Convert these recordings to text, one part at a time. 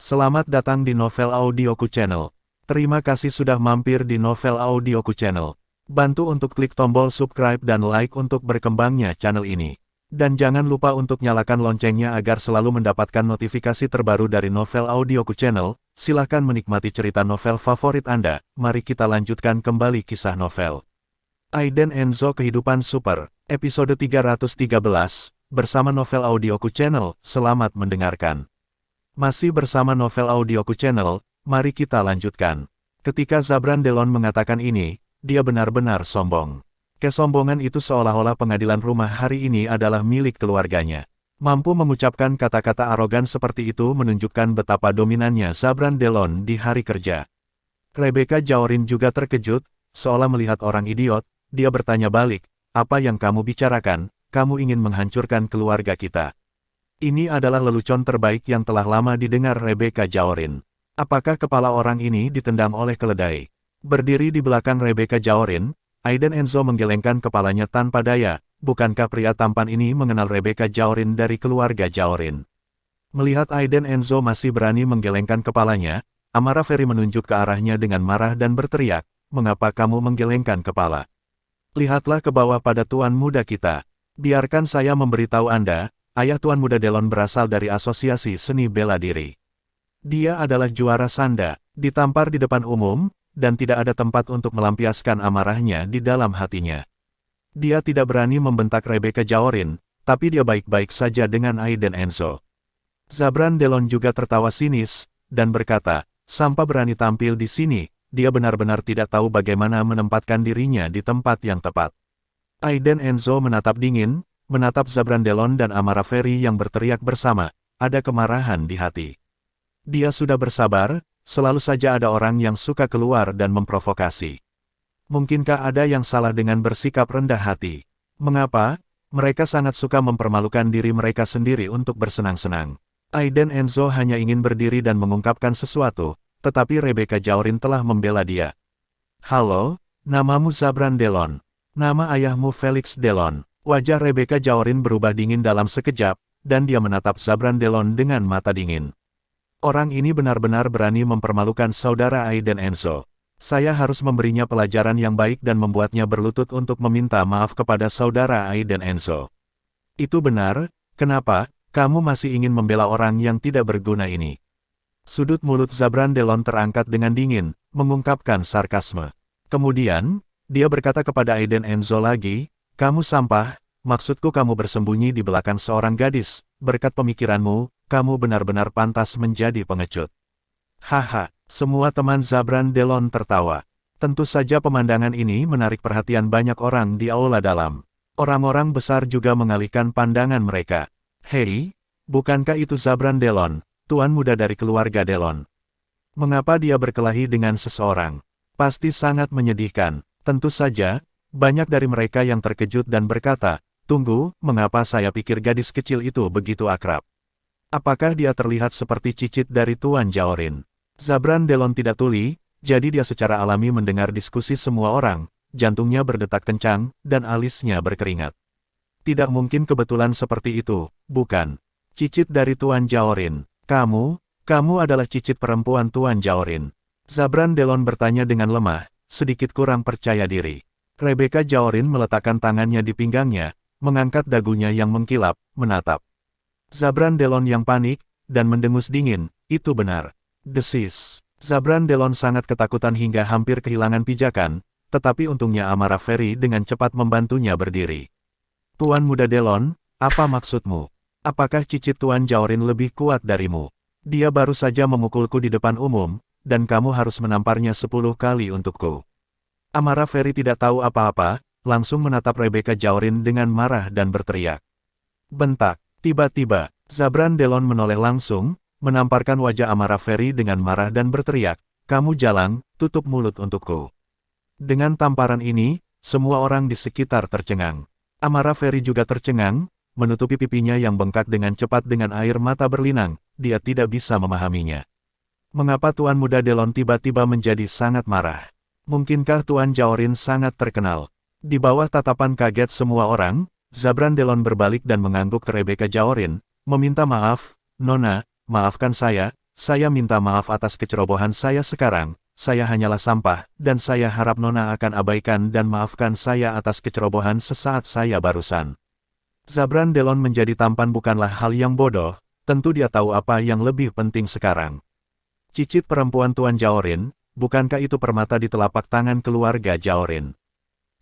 Selamat datang di Novel Audioku Channel. Terima kasih sudah mampir di Novel Audioku Channel. Bantu untuk klik tombol subscribe dan like untuk berkembangnya channel ini. Dan jangan lupa untuk nyalakan loncengnya agar selalu mendapatkan notifikasi terbaru dari Novel Audioku Channel. Silahkan menikmati cerita novel favorit Anda. Mari kita lanjutkan kembali kisah novel Aiden Enzo Kehidupan Super, episode 313, bersama Novel Audioku Channel. Selamat mendengarkan. Masih bersama Novel Audioku Channel, mari kita lanjutkan. Ketika Zabran Delon mengatakan ini, dia benar-benar sombong. Kesombongan itu seolah-olah pengadilan rumah hari ini adalah milik keluarganya. Mampu mengucapkan kata-kata arogan seperti itu menunjukkan betapa dominannya Zabran Delon di hari kerja. Rebecca Jaorin juga terkejut, seolah melihat orang idiot. Dia bertanya balik, "Apa yang kamu bicarakan? Kamu ingin menghancurkan keluarga kita." Ini adalah lelucon terbaik yang telah lama didengar Rebecca Jaorin. Apakah kepala orang ini ditendang oleh keledai? Berdiri di belakang Rebecca Jaorin, Aiden Enzo menggelengkan kepalanya tanpa daya. Bukankah pria tampan ini mengenal Rebecca Jaorin dari keluarga Jaorin? Melihat Aiden Enzo masih berani menggelengkan kepalanya, Amara Ferry menunjuk ke arahnya dengan marah dan berteriak, "Mengapa kamu menggelengkan kepala? Lihatlah ke bawah pada tuan muda kita. Biarkan saya memberitahu Anda, ayah Tuan Muda Delon berasal dari Asosiasi Seni Bela Diri. Dia adalah juara sanda, ditampar di depan umum, dan tidak ada tempat untuk melampiaskan amarahnya di dalam hatinya. Dia tidak berani membentak Rebecca Jaorin, tapi dia baik-baik saja dengan Aiden Enzo." Zabran Delon juga tertawa sinis, dan berkata, "Sampai berani tampil di sini, dia benar-benar tidak tahu bagaimana menempatkan dirinya di tempat yang tepat." Aiden Enzo menatap dingin, menatap Zabran Delon dan Amara Ferry yang berteriak bersama, ada kemarahan di hati. Dia sudah bersabar, selalu saja ada orang yang suka keluar dan memprovokasi. Mungkinkah ada yang salah dengan bersikap rendah hati? Mengapa? Mereka sangat suka mempermalukan diri mereka sendiri untuk bersenang-senang. Aiden Enzo hanya ingin berdiri dan mengungkapkan sesuatu, tetapi Rebecca Jaorin telah membela dia. "Halo, namamu Zabran Delon. Nama ayahmu Felix Delon." Wajah Rebecca Jaorin berubah dingin dalam sekejap, dan dia menatap Zabran Delon dengan mata dingin. Orang ini benar-benar berani mempermalukan saudara Aiden Enzo. Saya harus memberinya pelajaran yang baik dan membuatnya berlutut untuk meminta maaf kepada saudara Aiden Enzo. "Itu benar, kenapa kamu masih ingin membela orang yang tidak berguna ini?" Sudut mulut Zabran Delon terangkat dengan dingin, mengungkapkan sarkasme. Kemudian, dia berkata kepada Aiden Enzo lagi, "Kamu sampah, maksudku kamu bersembunyi di belakang seorang gadis, berkat pemikiranmu, kamu benar-benar pantas menjadi pengecut." Haha, semua teman Zabran Delon tertawa. Tentu saja pemandangan ini menarik perhatian banyak orang di aula dalam. Orang-orang besar juga mengalihkan pandangan mereka. "Hei, bukankah itu Zabran Delon, tuan muda dari keluarga Delon? Mengapa dia berkelahi dengan seseorang? Pasti sangat menyedihkan." Tentu saja, banyak dari mereka yang terkejut dan berkata, "Tunggu, mengapa saya pikir gadis kecil itu begitu akrab? Apakah dia terlihat seperti cicit dari Tuan Jaorin?" Zabran Delon tidak tuli, jadi dia secara alami mendengar diskusi semua orang, jantungnya berdetak kencang, dan alisnya berkeringat. "Tidak mungkin kebetulan seperti itu, bukan? Cicit dari Tuan Jaorin, kamu adalah cicit perempuan Tuan Jaorin?" Zabran Delon bertanya dengan lemah, sedikit kurang percaya diri. Rebecca Jaorin meletakkan tangannya di pinggangnya, mengangkat dagunya yang mengkilap, menatap Zabran Delon yang panik, dan mendengus dingin, "Itu benar," desis. Zabran Delon sangat ketakutan hingga hampir kehilangan pijakan, tetapi untungnya Amara Ferry dengan cepat membantunya berdiri. "Tuan Muda Delon, apa maksudmu? Apakah cicit Tuan Jaorin lebih kuat darimu? Dia baru saja memukulku di depan umum, dan kamu harus menamparnya 10 kali untukku." Amara Ferry tidak tahu apa-apa, langsung menatap Rebecca Jaorin dengan marah dan berteriak. Bentak. Tiba-tiba, Zabran Delon menoleh langsung, menamparkan wajah Amara Ferry dengan marah dan berteriak, "Kamu jalang, tutup mulut untukku." Dengan tamparan ini, semua orang di sekitar tercengang. Amara Ferry juga tercengang, menutupi pipinya yang bengkak dengan cepat dengan air mata berlinang, dia tidak bisa memahaminya. Mengapa Tuan Muda Delon tiba-tiba menjadi sangat marah? Mungkinkah Tuan Jaorin sangat terkenal? Di bawah tatapan kaget semua orang, Zabran Delon berbalik dan mengangguk ke Rebecca Jaorin, meminta maaf, "Nona, maafkan saya saya minta maaf atas kecerobohan saya sekarang, saya hanyalah sampah, dan saya harap Nona akan abaikan dan maafkan saya atas kecerobohan sesaat saya barusan. Zabran Delon menjadi tampan bukanlah hal yang bodoh, tentu dia tahu apa yang lebih penting sekarang. Cicit perempuan Tuan Jaorin, bukankah itu permata di telapak tangan keluarga Jaorin?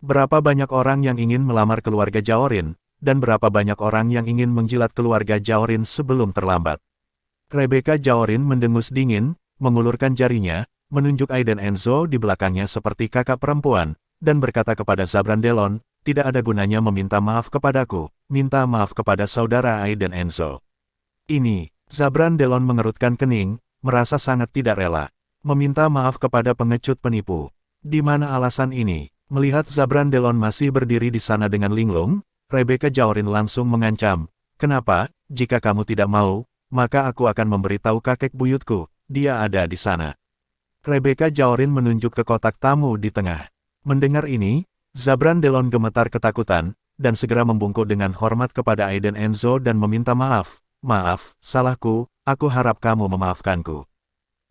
Berapa banyak orang yang ingin melamar keluarga Jaorin, dan berapa banyak orang yang ingin menjilat keluarga Jaorin sebelum terlambat. Rebecca Jaorin mendengus dingin, mengulurkan jarinya, menunjuk Aiden Enzo di belakangnya seperti kakak perempuan, dan berkata kepada Zabran Delon, tidak ada gunanya meminta maaf kepadaku, minta maaf kepada saudara Aiden Enzo. Ini, Zabran Delon mengerutkan kening, merasa sangat tidak rela. Meminta maaf kepada pengecut penipu. Di mana alasan ini? Melihat Zabran Delon masih berdiri di sana dengan linglung, Rebecca Jaorin langsung mengancam, kenapa, jika kamu tidak mau, maka aku akan memberitahu kakek buyutku, dia ada di sana. Rebecca Jaorin menunjuk ke kotak tamu di tengah. Mendengar ini, Zabran Delon gemetar ketakutan, dan segera membungkuk dengan hormat kepada Aiden Enzo dan meminta maaf. Maaf, salahku, aku harap kamu memaafkanku.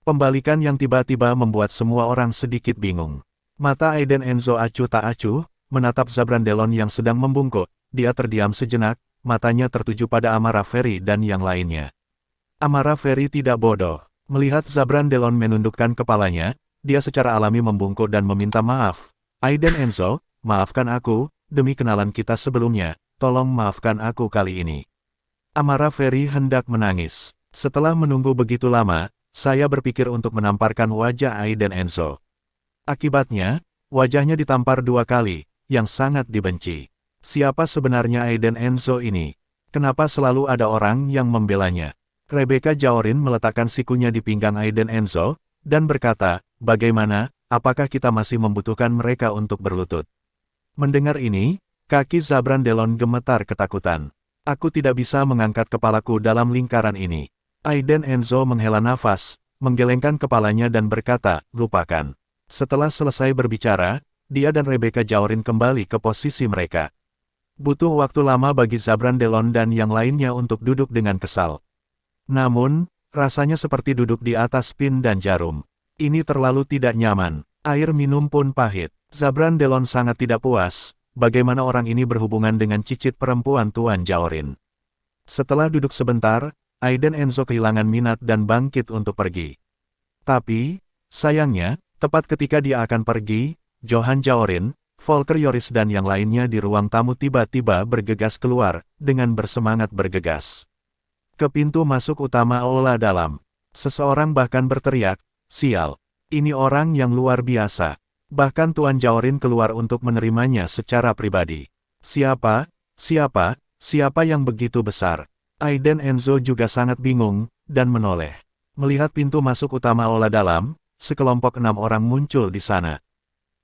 Pembalikan yang tiba-tiba membuat semua orang sedikit bingung. Mata Aiden Enzo acuh tak acuh, menatap Zabran Delon yang sedang membungkuk, dia terdiam sejenak, matanya tertuju pada Amara Ferry dan yang lainnya. Amara Ferry tidak bodoh. Melihat Zabran Delon menundukkan kepalanya, dia secara alami membungkuk dan meminta maaf. Aiden Enzo, maafkan aku, demi kenalan kita sebelumnya, tolong maafkan aku kali ini. Amara Ferry hendak menangis. Setelah menunggu begitu lama, saya berpikir untuk menamparkan wajah Aiden Enzo. Akibatnya, wajahnya ditampar 2 kali, yang sangat dibenci. Siapa sebenarnya Aiden Enzo ini? Kenapa selalu ada orang yang membelanya? Rebecca Jaorin meletakkan sikunya di pinggang Aiden Enzo, dan berkata, bagaimana, apakah kita masih membutuhkan mereka untuk berlutut? Mendengar ini, kaki Zabran Delon gemetar ketakutan. Aku tidak bisa mengangkat kepalaku dalam lingkaran ini. Aiden Enzo menghela nafas, menggelengkan kepalanya dan berkata, lupakan. Setelah selesai berbicara, dia dan Rebecca Jaorin kembali ke posisi mereka. Butuh waktu lama bagi Zabran Delon dan yang lainnya untuk duduk dengan kesal. Namun, rasanya seperti duduk di atas pin dan jarum. Ini terlalu tidak nyaman. Air minum pun pahit. Zabran Delon sangat tidak puas, bagaimana orang ini berhubungan dengan cicit perempuan Tuan Jaorin. Setelah duduk sebentar, Aiden Enzo kehilangan minat dan bangkit untuk pergi. Tapi, sayangnya, tepat ketika dia akan pergi, Johan Jaorin, Volker Yoris dan yang lainnya di ruang tamu tiba-tiba bergegas keluar, dengan bersemangat bergegas ke pintu masuk utama aula dalam. Seseorang bahkan berteriak, sial, ini orang yang luar biasa. Bahkan Tuan Jaorin keluar untuk menerimanya secara pribadi. Siapa yang begitu besar? Aiden Enzo juga sangat bingung, dan menoleh. Melihat pintu masuk utama aula dalam, sekelompok 6 orang muncul di sana.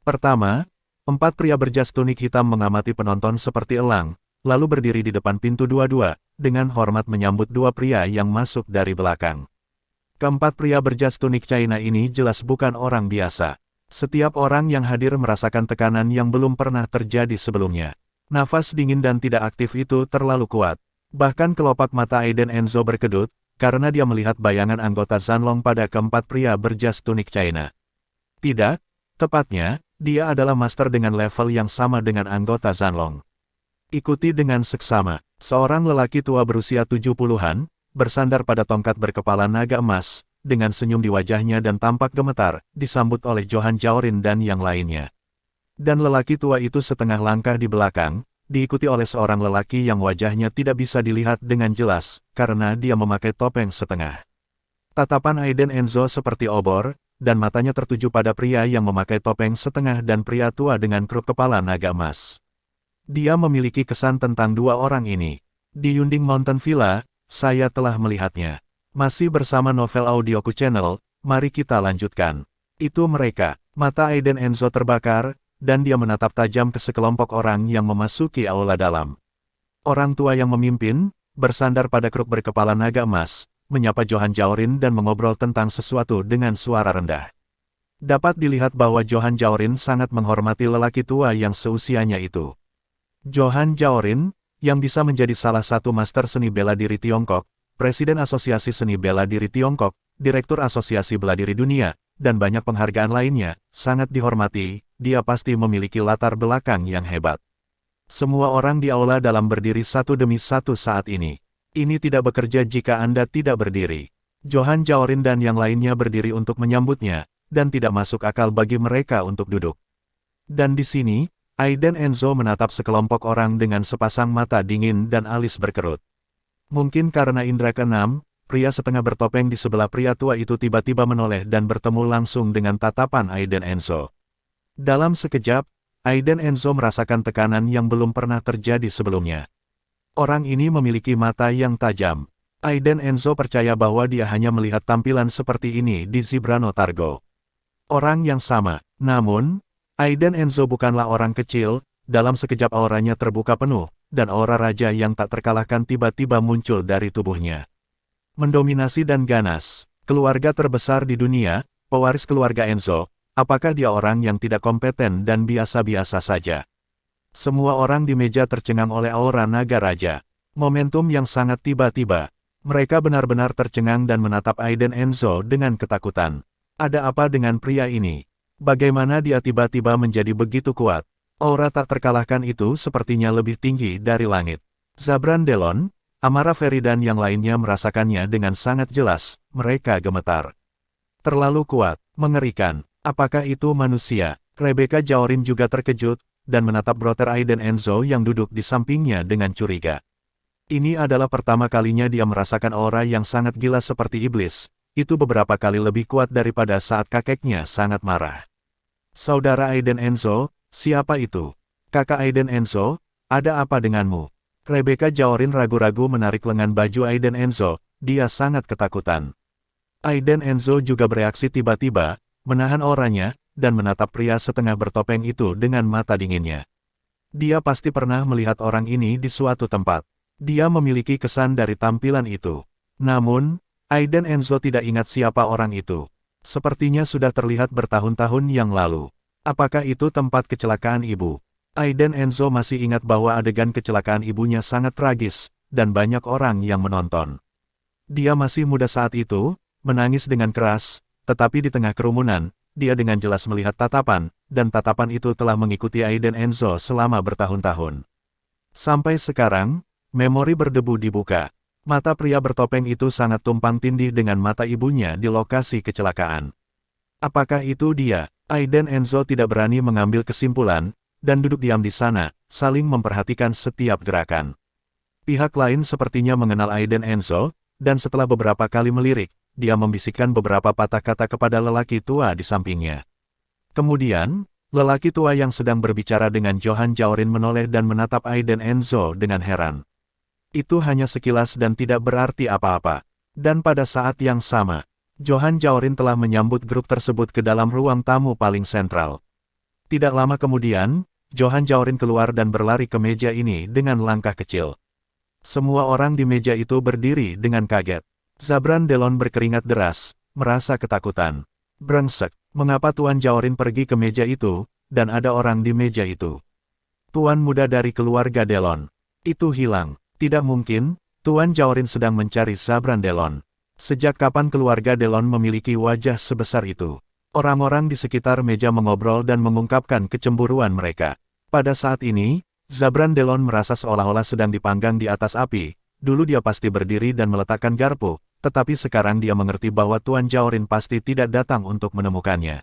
Pertama, 4 pria berjas tunik hitam mengamati penonton seperti elang, lalu berdiri di depan pintu dua-dua, dengan hormat menyambut 2 pria yang masuk dari belakang. Keempat pria berjas tunik China ini jelas bukan orang biasa. Setiap orang yang hadir merasakan tekanan yang belum pernah terjadi sebelumnya. Nafas dingin dan tidak aktif itu terlalu kuat. Bahkan kelopak mata Aiden Enzo berkedut, karena dia melihat bayangan anggota Zanlong pada keempat pria berjas tunik China. Tidak, tepatnya, dia adalah master dengan level yang sama dengan anggota Zanlong. Ikuti dengan seksama, seorang lelaki tua berusia 70-an, bersandar pada tongkat berkepala naga emas, dengan senyum di wajahnya dan tampak gemetar, disambut oleh Johan Jaorin dan yang lainnya. Dan lelaki tua itu setengah langkah di belakang, diikuti oleh seorang lelaki yang wajahnya tidak bisa dilihat dengan jelas, karena dia memakai topeng setengah. Tatapan Aiden Enzo seperti obor, dan matanya tertuju pada pria yang memakai topeng setengah dan pria tua dengan krup kepala naga emas. Dia memiliki kesan tentang 2 orang ini. Di Yunding Mountain Villa, saya telah melihatnya. Masih bersama Novel Audioku Channel, mari kita lanjutkan. Itu mereka. Mata Aiden Enzo terbakar, dan dia menatap tajam ke sekelompok orang yang memasuki aula dalam. Orang tua yang memimpin, bersandar pada kruk berkepala naga emas, menyapa Johan Jaorin dan mengobrol tentang sesuatu dengan suara rendah. Dapat dilihat bahwa Johan Jaorin sangat menghormati lelaki tua yang seusianya itu. Johan Jaorin, yang bisa menjadi salah satu master seni bela diri Tiongkok, Presiden Asosiasi Seni Bela Diri Tiongkok, Direktur Asosiasi Beladiri Dunia, dan banyak penghargaan lainnya, sangat dihormati, dia pasti memiliki latar belakang yang hebat. Semua orang di aula dalam berdiri satu demi satu saat ini. Ini tidak bekerja jika Anda tidak berdiri. Johan Jaorin dan yang lainnya berdiri untuk menyambutnya, dan tidak masuk akal bagi mereka untuk duduk. Dan di sini, Aiden Enzo menatap sekelompok orang dengan sepasang mata dingin dan alis berkerut. Mungkin karena indera keenam, pria setengah bertopeng di sebelah pria tua itu tiba-tiba menoleh dan bertemu langsung dengan tatapan Aiden Enzo. Dalam sekejap, Aiden Enzo merasakan tekanan yang belum pernah terjadi sebelumnya. Orang ini memiliki mata yang tajam. Aiden Enzo percaya bahwa dia hanya melihat tampilan seperti ini di Zibrano Targo. Orang yang sama, namun, Aiden Enzo bukanlah orang kecil, dalam sekejap auranya terbuka penuh, dan aura raja yang tak terkalahkan tiba-tiba muncul dari tubuhnya. Mendominasi dan ganas, keluarga terbesar di dunia, pewaris keluarga Enzo, apakah dia orang yang tidak kompeten dan biasa-biasa saja? Semua orang di meja tercengang oleh aura naga raja. Momentum yang sangat tiba-tiba. Mereka benar-benar tercengang dan menatap Aiden Enzo dengan ketakutan. Ada apa dengan pria ini? Bagaimana dia tiba-tiba menjadi begitu kuat? Aura tak terkalahkan itu sepertinya lebih tinggi dari langit. Zabran Delon, Amara Ferry dan yang lainnya merasakannya dengan sangat jelas, mereka gemetar. Terlalu kuat, mengerikan. Apakah itu manusia? Rebecca Jaorin juga terkejut, dan menatap brother Aiden Enzo yang duduk di sampingnya dengan curiga. Ini adalah pertama kalinya dia merasakan aura yang sangat gila seperti iblis. Itu beberapa kali lebih kuat daripada saat kakeknya sangat marah. Saudara Aiden Enzo, siapa itu? Kakak Aiden Enzo, ada apa denganmu? Rebecca Jaorin ragu-ragu menarik lengan baju Aiden Enzo, dia sangat ketakutan. Aiden Enzo juga bereaksi tiba-tiba, menahan auranya, dan menatap pria setengah bertopeng itu dengan mata dinginnya. Dia pasti pernah melihat orang ini di suatu tempat. Dia memiliki kesan dari tampilan itu. Namun, Aiden Enzo tidak ingat siapa orang itu. Sepertinya sudah terlihat bertahun-tahun yang lalu. Apakah itu tempat kecelakaan ibu? Aiden Enzo masih ingat bahwa adegan kecelakaan ibunya sangat tragis, dan banyak orang yang menonton. Dia masih muda saat itu, menangis dengan keras, tetapi di tengah kerumunan, dia dengan jelas melihat tatapan, dan tatapan itu telah mengikuti Aiden Enzo selama bertahun-tahun. Sampai sekarang, memori berdebu dibuka. Mata pria bertopeng itu sangat tumpang tindih dengan mata ibunya di lokasi kecelakaan. Apakah itu dia? Aiden Enzo tidak berani mengambil kesimpulan, dan duduk diam di sana, saling memperhatikan setiap gerakan. Pihak lain sepertinya mengenal Aiden Enzo, dan setelah beberapa kali melirik, dia membisikkan beberapa patah kata kepada lelaki tua di sampingnya. Kemudian, lelaki tua yang sedang berbicara dengan Johan Jaorin menoleh dan menatap Aiden Enzo dengan heran. Itu hanya sekilas dan tidak berarti apa-apa. Dan pada saat yang sama, Johan Jaorin telah menyambut grup tersebut ke dalam ruang tamu paling sentral. Tidak lama kemudian, Johan Jaorin keluar dan berlari ke meja ini dengan langkah kecil. Semua orang di meja itu berdiri dengan kaget. Zabran Delon berkeringat deras, merasa ketakutan. Brengsek, mengapa Tuan Jaorin pergi ke meja itu, dan ada orang di meja itu? Tuan muda dari keluarga Delon. Itu hilang. Tidak mungkin, Tuan Jaorin sedang mencari Zabran Delon. Sejak kapan keluarga Delon memiliki wajah sebesar itu? Orang-orang di sekitar meja mengobrol dan mengungkapkan kecemburuan mereka. Pada saat ini, Zabran Delon merasa seolah-olah sedang dipanggang di atas api. Dulu dia pasti berdiri dan meletakkan garpu, tetapi sekarang dia mengerti bahwa Tuan Jaorin pasti tidak datang untuk menemukannya.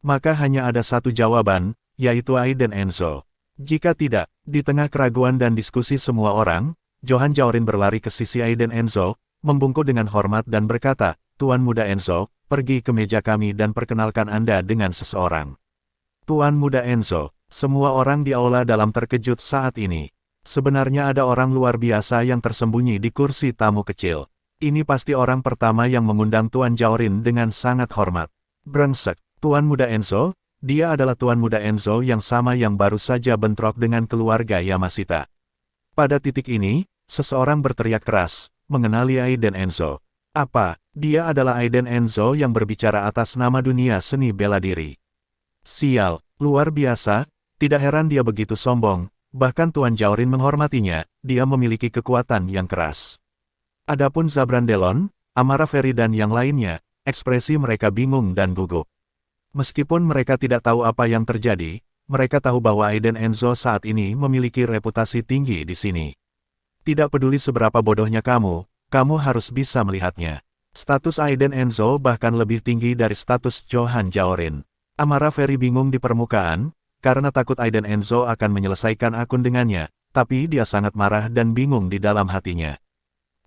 Maka hanya ada satu jawaban, yaitu Aiden Enzo. Jika tidak, di tengah keraguan dan diskusi semua orang, Johan Jaorin berlari ke sisi Aiden Enzo, membungkuk dengan hormat dan berkata, Tuan muda Enzo, pergi ke meja kami dan perkenalkan Anda dengan seseorang. Tuan muda Enzo, semua orang di aula dalam terkejut saat ini. Sebenarnya ada orang luar biasa yang tersembunyi di kursi tamu kecil. Ini pasti orang pertama yang mengundang Tuan Jaorin dengan sangat hormat. Brengsek, Tuan muda Enzo, dia adalah Tuan muda Enzo yang sama yang baru saja bentrok dengan keluarga Yamashita. Pada titik ini, seseorang berteriak keras, mengenali Aiden Enzo. Apa, dia adalah Aiden Enzo yang berbicara atas nama dunia seni bela diri. Sial, luar biasa, tidak heran dia begitu sombong, bahkan Tuan Jaorin menghormatinya, dia memiliki kekuatan yang keras. Adapun Zabran Delon, Amara Ferry dan yang lainnya, ekspresi mereka bingung dan gugup. Meskipun mereka tidak tahu apa yang terjadi, mereka tahu bahwa Aiden Enzo saat ini memiliki reputasi tinggi di sini. Tidak peduli seberapa bodohnya kamu harus bisa melihatnya. Status Aiden Enzo bahkan lebih tinggi dari status Johan Jaorin. Amara Ferry bingung di permukaan, karena takut Aiden Enzo akan menyelesaikan akun dengannya, tapi dia sangat marah dan bingung di dalam hatinya.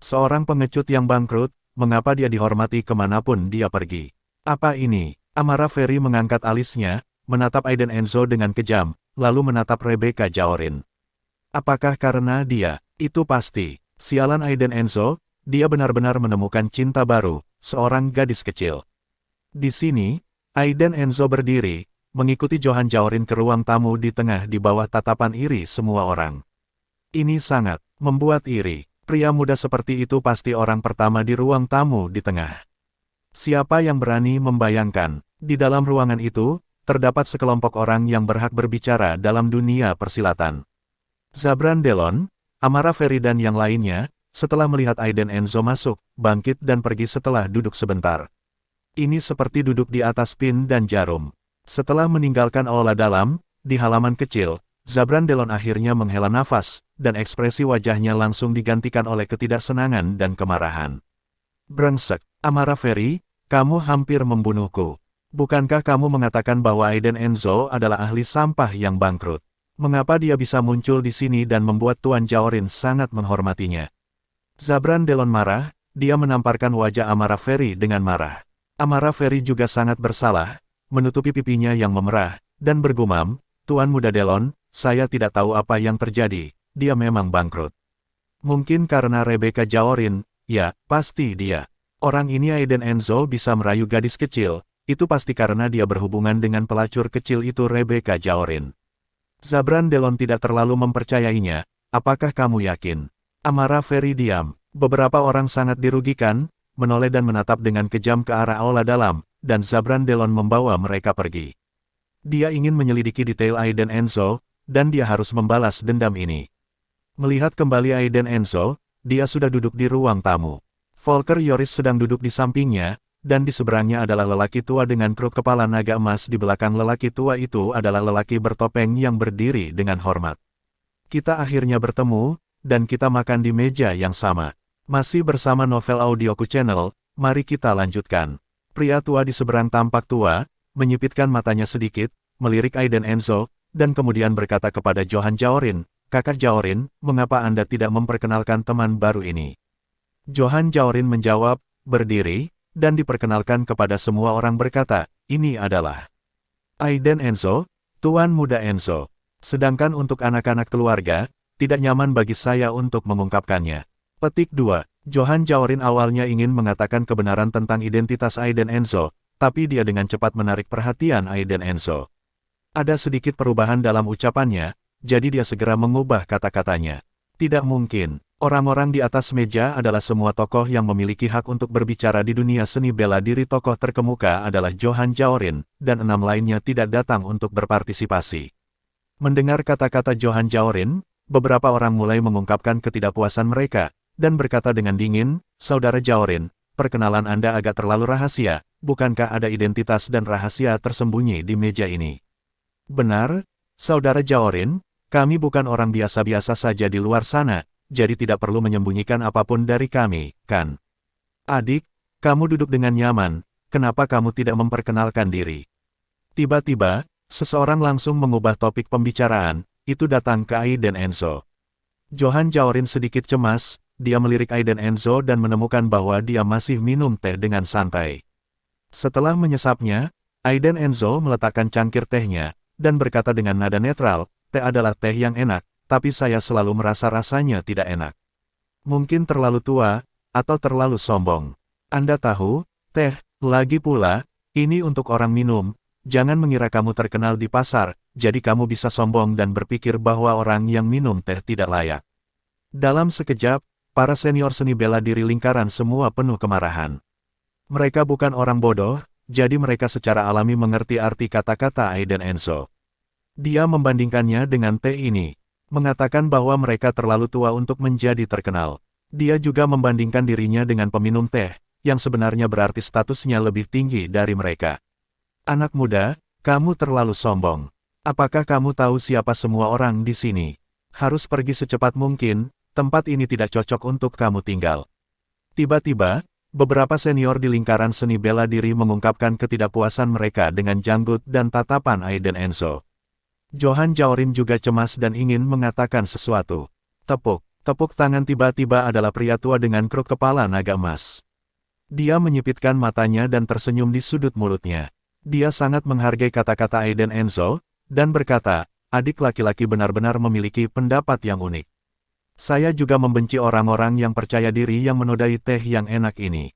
Seorang pengecut yang bangkrut, mengapa dia dihormati kemanapun dia pergi? Apa ini? Amara Ferry mengangkat alisnya, menatap Aiden Enzo dengan kejam, lalu menatap Rebecca Jaorin. Apakah karena dia? Itu pasti. Sialan Aiden Enzo, dia benar-benar menemukan cinta baru, seorang gadis kecil. Di sini, Aiden Enzo berdiri, mengikuti Johan Jaorin ke ruang tamu di tengah di bawah tatapan iri semua orang. Ini sangat membuat iri. Pria muda seperti itu pasti orang pertama di ruang tamu di tengah. Siapa yang berani membayangkan, di dalam ruangan itu, terdapat sekelompok orang yang berhak berbicara dalam dunia persilatan. Zabran Delon, Amara Ferry dan yang lainnya, setelah melihat Aiden Enzo masuk, bangkit dan pergi setelah duduk sebentar. Ini seperti duduk di atas pin dan jarum. Setelah meninggalkan aula dalam, di halaman kecil, Zabran Delon akhirnya menghela nafas, dan ekspresi wajahnya langsung digantikan oleh ketidaksenangan dan kemarahan. Brengsek, Amara Ferry, kamu hampir membunuhku. Bukankah kamu mengatakan bahwa Aiden Enzo adalah ahli sampah yang bangkrut? Mengapa dia bisa muncul di sini dan membuat Tuan Jaorin sangat menghormatinya? Zabran Delon marah, dia menamparkan wajah Amara Ferry dengan marah. Amara Ferry juga sangat bersalah, menutupi pipinya yang memerah, dan bergumam, Tuan Muda Delon, saya tidak tahu apa yang terjadi, dia memang bangkrut. Mungkin karena Rebecca Jaorin, ya, pasti dia. Orang ini Aiden Enzo bisa merayu gadis kecil, itu pasti karena dia berhubungan dengan pelacur kecil itu Rebecca Jaorin. Zabran Delon tidak terlalu mempercayainya, apakah kamu yakin? Amara Ferry diam, beberapa orang sangat dirugikan, menoleh dan menatap dengan kejam ke arah aula dalam, dan Zabran Delon membawa mereka pergi. Dia ingin menyelidiki detail Aiden Enzo, dan dia harus membalas dendam ini. Melihat kembali Aiden Enzo, dia sudah duduk di ruang tamu. Volker Yoris sedang duduk di sampingnya, dan di seberangnya adalah lelaki tua dengan kruk kepala naga emas. Di belakang lelaki tua itu adalah lelaki bertopeng yang berdiri dengan hormat. Kita akhirnya bertemu, dan kita makan di meja yang sama. Masih bersama Novel Audioku Channel, mari kita lanjutkan. Pria tua di seberang tampak tua, menyipitkan matanya sedikit, melirik Aiden Enzo, dan kemudian berkata kepada Johan Jaorin, Kakak Jaorin, mengapa Anda tidak memperkenalkan teman baru ini? Johan Jaorin menjawab, berdiri, dan diperkenalkan kepada semua orang berkata, ini adalah Aiden Enzo, Tuan Muda Enzo. Sedangkan untuk anak-anak keluarga, tidak nyaman bagi saya untuk mengungkapkannya. Petik 2. Johan Jaorin awalnya ingin mengatakan kebenaran tentang identitas Aiden Enzo, tapi dia dengan cepat menarik perhatian Aiden Enzo. Ada sedikit perubahan dalam ucapannya, jadi dia segera mengubah kata-katanya. Tidak mungkin, orang-orang di atas meja adalah semua tokoh yang memiliki hak untuk berbicara di dunia seni bela diri. Tokoh terkemuka adalah Johan Jaorin, dan 6 lainnya tidak datang untuk berpartisipasi. Mendengar kata-kata Johan Jaorin, beberapa orang mulai mengungkapkan ketidakpuasan mereka, dan berkata dengan dingin, Saudara Jaorin, perkenalan Anda agak terlalu rahasia, bukankah ada identitas dan rahasia tersembunyi di meja ini? Benar, Saudara Jaorin, kami bukan orang biasa-biasa saja di luar sana, jadi tidak perlu menyembunyikan apapun dari kami, kan? Adik, kamu duduk dengan nyaman, kenapa kamu tidak memperkenalkan diri? Tiba-tiba, seseorang langsung mengubah topik pembicaraan, itu datang ke Aiden Enzo. Johan Jaorin sedikit cemas, dia melirik Aiden Enzo dan menemukan bahwa dia masih minum teh dengan santai. Setelah menyesapnya, Aiden Enzo meletakkan cangkir tehnya, dan berkata dengan nada netral, teh adalah teh yang enak, tapi saya selalu merasa rasanya tidak enak. Mungkin terlalu tua, atau terlalu sombong. Anda tahu, teh, lagi pula, ini untuk orang minum, jangan mengira kamu terkenal di pasar, jadi kamu bisa sombong dan berpikir bahwa orang yang minum teh tidak layak. Dalam sekejap, para senior seni bela diri lingkaran semua penuh kemarahan. Mereka bukan orang bodoh, jadi mereka secara alami mengerti arti kata-kata Aiden Enzo. Dia membandingkannya dengan teh ini, mengatakan bahwa mereka terlalu tua untuk menjadi terkenal. Dia juga membandingkan dirinya dengan peminum teh, yang sebenarnya berarti statusnya lebih tinggi dari mereka. Anak muda, kamu terlalu sombong. Apakah kamu tahu siapa semua orang di sini? Harus pergi secepat mungkin, tempat ini tidak cocok untuk kamu tinggal. Tiba-tiba, beberapa senior di lingkaran seni bela diri mengungkapkan ketidakpuasan mereka dengan janggut dan tatapan Aiden Enzo. Johan Jaorin juga cemas dan ingin mengatakan sesuatu. Tepuk tangan tiba-tiba adalah pria tua dengan kruk kepala naga emas. Dia menyipitkan matanya dan tersenyum di sudut mulutnya. Dia sangat menghargai kata-kata Aiden Enzo, dan berkata, adik laki-laki benar-benar memiliki pendapat yang unik. Saya juga membenci orang-orang yang percaya diri yang menodai teh yang enak ini.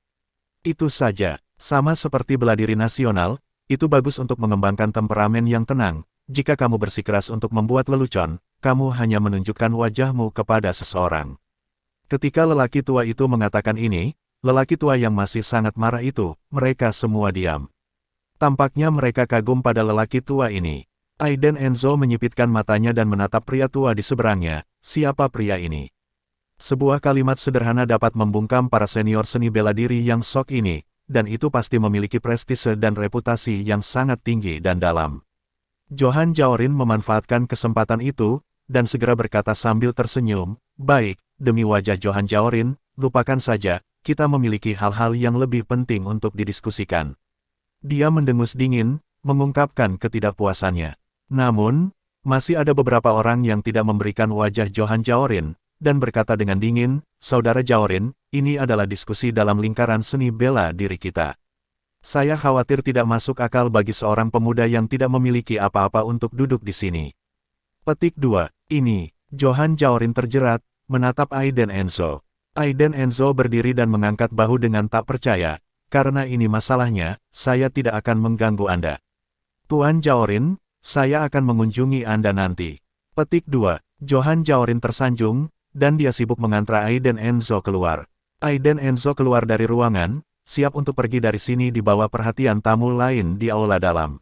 Itu saja, sama seperti bela diri nasional, itu bagus untuk mengembangkan temperamen yang tenang. Jika kamu bersikeras untuk membuat lelucon, kamu hanya menunjukkan wajahmu kepada seseorang. Ketika lelaki tua itu mengatakan ini, lelaki tua yang masih sangat marah itu, mereka semua diam. Tampaknya mereka kagum pada lelaki tua ini. Aiden Enzo menyipitkan matanya dan menatap pria tua di seberangnya. Siapa pria ini? Sebuah kalimat sederhana dapat membungkam para senior seni bela diri yang sok ini, dan itu pasti memiliki prestise dan reputasi yang sangat tinggi dan dalam. Johan Jaorin memanfaatkan kesempatan itu, dan segera berkata sambil tersenyum, baik, demi wajah Johan Jaorin, lupakan saja, kita memiliki hal-hal yang lebih penting untuk didiskusikan. Dia mendengus dingin, mengungkapkan ketidakpuasannya. Namun, masih ada beberapa orang yang tidak memberikan wajah Johan Jaorin, dan berkata dengan dingin, Saudara Jaorin, ini adalah diskusi dalam lingkaran seni bela diri kita. Saya khawatir tidak masuk akal bagi seorang pemuda yang tidak memiliki apa-apa untuk duduk di sini. Petik 2. Ini, Johan Jaorin terjerat, menatap Aiden Enzo. Aiden Enzo berdiri dan mengangkat bahu dengan tak percaya, karena ini masalahnya, saya tidak akan mengganggu Anda. Tuan Jaorin, saya akan mengunjungi Anda nanti. Petik 2. Johan Jaorin tersanjung, dan dia sibuk mengantar Aiden Enzo keluar. Aiden Enzo keluar dari ruangan, siap untuk pergi dari sini di bawah perhatian tamu lain di aula dalam.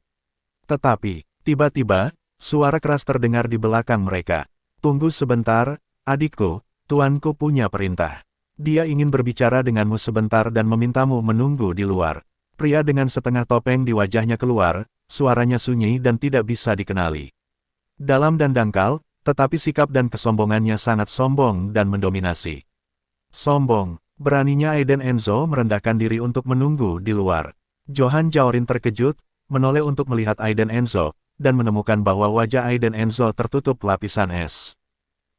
Tetapi, tiba-tiba, suara keras terdengar di belakang mereka. Tunggu sebentar, adikku, tuanku punya perintah. Dia ingin berbicara denganmu sebentar dan memintamu menunggu di luar. Pria dengan setengah topeng di wajahnya keluar, suaranya sunyi dan tidak bisa dikenali. Dalam dan dangkal, tetapi sikap dan kesombongannya sangat sombong dan mendominasi. Sombong, beraninya Aiden Enzo merendahkan diri untuk menunggu di luar. Johan Jaorin terkejut, menoleh untuk melihat Aiden Enzo, dan menemukan bahwa wajah Aiden Enzo tertutup lapisan es.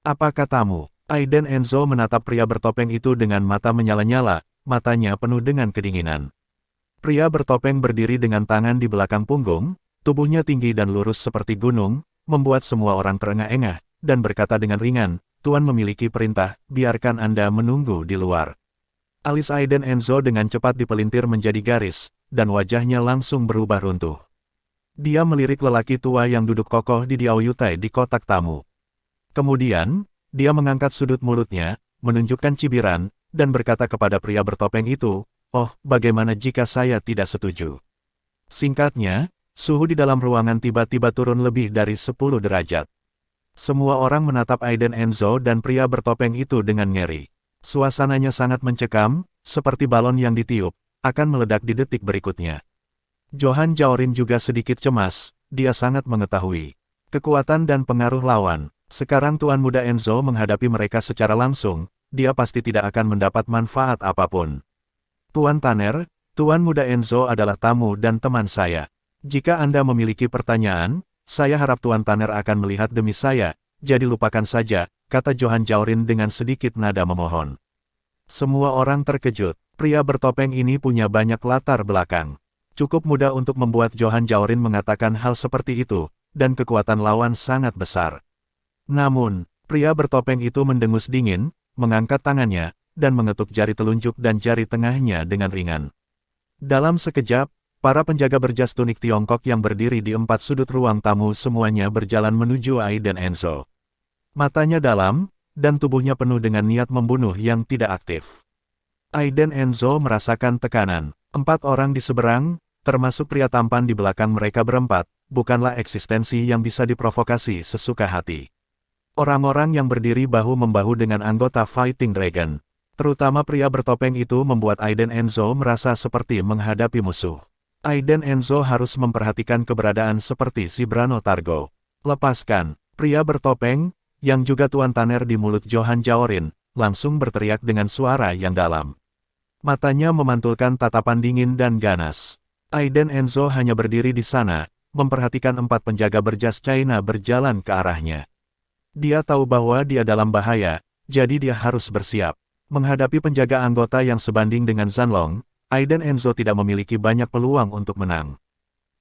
Apa katamu? Aiden Enzo menatap pria bertopeng itu dengan mata menyala-nyala, matanya penuh dengan kedinginan. Pria bertopeng berdiri dengan tangan di belakang punggung, tubuhnya tinggi dan lurus seperti gunung, membuat semua orang terengah-engah, dan berkata dengan ringan, Tuan memiliki perintah, biarkan Anda menunggu di luar. Alis Aiden Enzo dengan cepat dipelintir menjadi garis, dan wajahnya langsung berubah runtuh. Dia melirik lelaki tua yang duduk kokoh di Diaoyutai di kotak tamu. Kemudian, dia mengangkat sudut mulutnya, menunjukkan cibiran, dan berkata kepada pria bertopeng itu, oh, bagaimana jika saya tidak setuju? Singkatnya, suhu di dalam ruangan tiba-tiba turun lebih dari 10 derajat. Semua orang menatap Aiden Enzo dan pria bertopeng itu dengan ngeri. Suasananya sangat mencekam, seperti balon yang ditiup, akan meledak di detik berikutnya. Johan Jaorin juga sedikit cemas, dia sangat mengetahui kekuatan dan pengaruh lawan. Sekarang Tuan Muda Enzo menghadapi mereka secara langsung, dia pasti tidak akan mendapat manfaat apapun. Tuan Tanner, Tuan Muda Enzo adalah tamu dan teman saya. Jika Anda memiliki pertanyaan, saya harap Tuan Tanner akan melihat demi saya, jadi lupakan saja, kata Johan Jaorin dengan sedikit nada memohon. Semua orang terkejut, pria bertopeng ini punya banyak latar belakang. Cukup mudah untuk membuat Johan Jaorin mengatakan hal seperti itu, dan kekuatan lawan sangat besar. Namun, pria bertopeng itu mendengus dingin, mengangkat tangannya, dan mengetuk jari telunjuk dan jari tengahnya dengan ringan. Dalam sekejap, para penjaga berjas tunik Tiongkok yang berdiri di 4 sudut ruang tamu semuanya berjalan menuju Aiden Enzo. Matanya dalam, dan tubuhnya penuh dengan niat membunuh yang tidak aktif. Aiden Enzo merasakan tekanan. 4 orang di seberang, termasuk pria tampan di belakang mereka berempat, bukanlah eksistensi yang bisa diprovokasi sesuka hati. Orang-orang yang berdiri bahu-membahu dengan anggota Fighting Dragon. Terutama pria bertopeng itu membuat Aiden Enzo merasa seperti menghadapi musuh. Aiden Enzo harus memperhatikan keberadaan seperti si Brano Targo. Lepaskan, pria bertopeng, yang juga Tuan Tanner di mulut Johan Jaorin, langsung berteriak dengan suara yang dalam. Matanya memantulkan tatapan dingin dan ganas. Aiden Enzo hanya berdiri di sana, memperhatikan 4 penjaga berjas China berjalan ke arahnya. Dia tahu bahwa dia dalam bahaya, jadi dia harus bersiap. Menghadapi penjaga anggota yang sebanding dengan Zanlong, Aiden Enzo tidak memiliki banyak peluang untuk menang.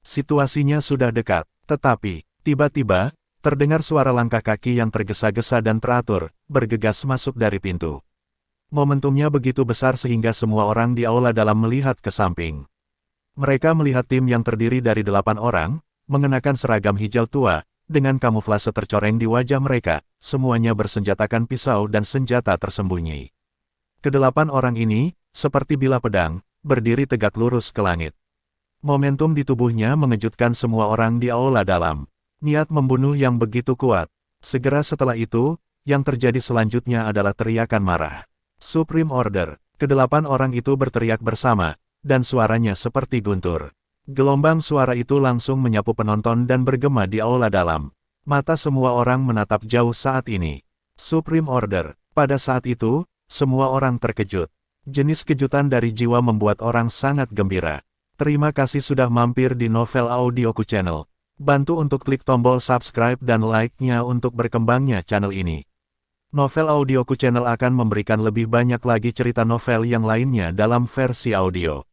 Situasinya sudah dekat, tetapi, tiba-tiba, terdengar suara langkah kaki yang tergesa-gesa dan teratur, bergegas masuk dari pintu. Momentumnya begitu besar sehingga semua orang di aula dalam melihat ke samping. Mereka melihat tim yang terdiri dari 8 orang, mengenakan seragam hijau tua, dengan kamuflase tercoreng di wajah mereka, semuanya bersenjatakan pisau dan senjata tersembunyi. Kedelapan orang ini, seperti bilah pedang, berdiri tegak lurus ke langit. Momentum di tubuhnya mengejutkan semua orang di aula dalam. Niat membunuh yang begitu kuat. Segera setelah itu, yang terjadi selanjutnya adalah teriakan marah. Supreme Order. Kedelapan orang itu berteriak bersama, dan suaranya seperti guntur. Gelombang suara itu langsung menyapu penonton dan bergema di aula dalam. Mata semua orang menatap jauh saat ini. Supreme Order. Pada saat itu, semua orang terkejut. Jenis kejutan dari jiwa membuat orang sangat gembira. Terima kasih sudah mampir di Novel Audioku Channel. Bantu untuk klik tombol subscribe dan like-nya untuk berkembangnya channel ini. Novel Audioku Channel akan memberikan lebih banyak lagi cerita novel yang lainnya dalam versi audio.